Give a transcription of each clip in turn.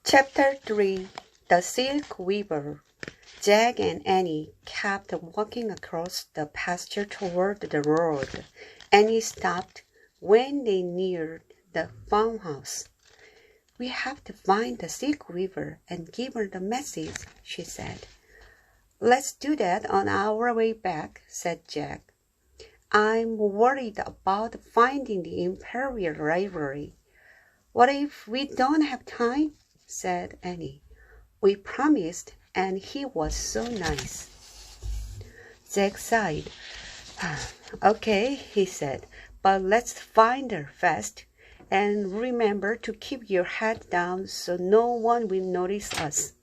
Chapter 3 The Silk Weaver. Jack and Annie kept walking across the pasture toward the road. Annie stopped when they neared the farmhouse. "We have to find the silk weaver and give her the message," she said. "Let's do that on our way back," said Jack. "I'm worried about finding the Imperial Library." "What if we don't have time?" said Annie. "We promised, and he was so nice." Jack sighed. "Okay," he said, "but let's find her fast. And remember to keep your head down so no one will notice us."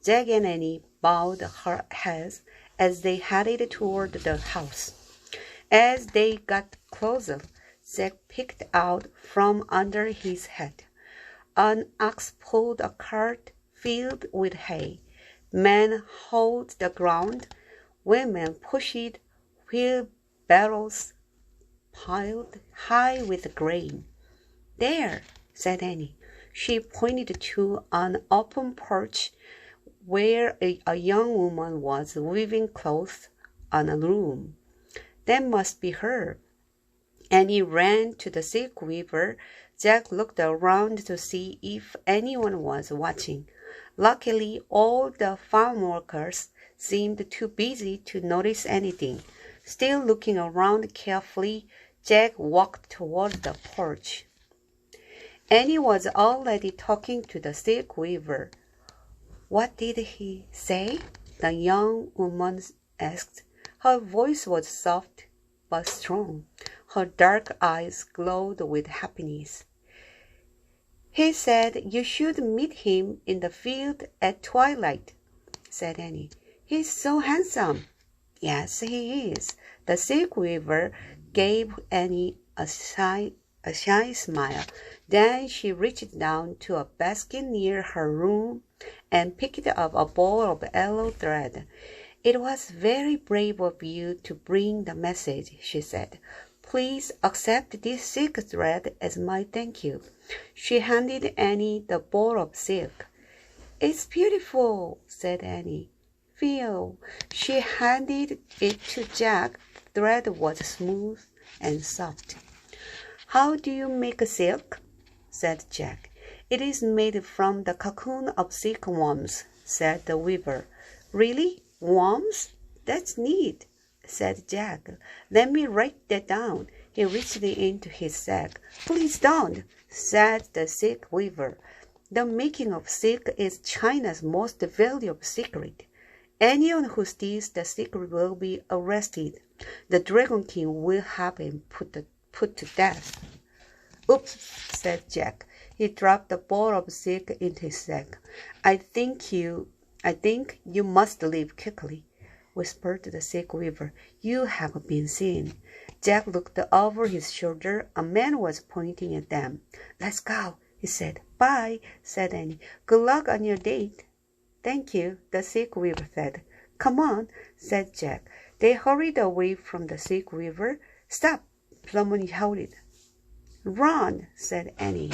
Jack and Annie bowed their heads as they headed toward the house. As they got closer, Jack picked out from under his hat. An ox pulled a cart filled with hay. Men hoed the ground. Women pushed wheelbarrows piled high with grain. "There," said Annie. She pointed to an open porch where a young woman was weaving cloth on a loom. "That must be her." Annie ran to the silk weaver. Jack looked around to see if anyone was watching. Luckily, all the farm workers seemed too busy to notice anything. Still looking around carefully, Jack walked toward the porch. Annie was already talking to the silk weaver. "What did he say?" the young woman asked. Her voice was soft but strong. Her dark eyes glowed with happiness. "He said you should meet him in the field at twilight," said Annie. "He's so handsome." "Yes, he is." The silk weaver gave Annie a shy smile. Then she reached down to a basket near her room and picked up a ball of yellow thread. "It was very brave of you to bring the message," she said. "Please accept this silk thread as my thank you." She handed Annie the ball of silk. "It's beautiful," said Annie. "Feel." She handed it to Jack. The thread was smooth and soft. "How do you make silk?" said Jack. "It is made from the cocoon of silkworms," said the weaver. "Really? Worms? That's neat," said Jack. "Let me write that down." He reached into his sack. "Please don't," said the silk weaver. "The making of silk is China's most valuable secret. Anyone who steals the secret will be arrested. The Dragon King will have him put to death." "Oops," said Jack. He dropped the ball of silk into his sack. I think you must leave quickly," whispered the silk weaver. "You have been seen." Jack looked over his shoulder. A man was pointing at them. "Let's go," he said. "Bye," said Annie. "Good luck on your date." "Thank you," the silk weaver said. "Come on," said Jack. They hurried away from the silk weaver. "Stop!" someone shouted. "Run," said Annie.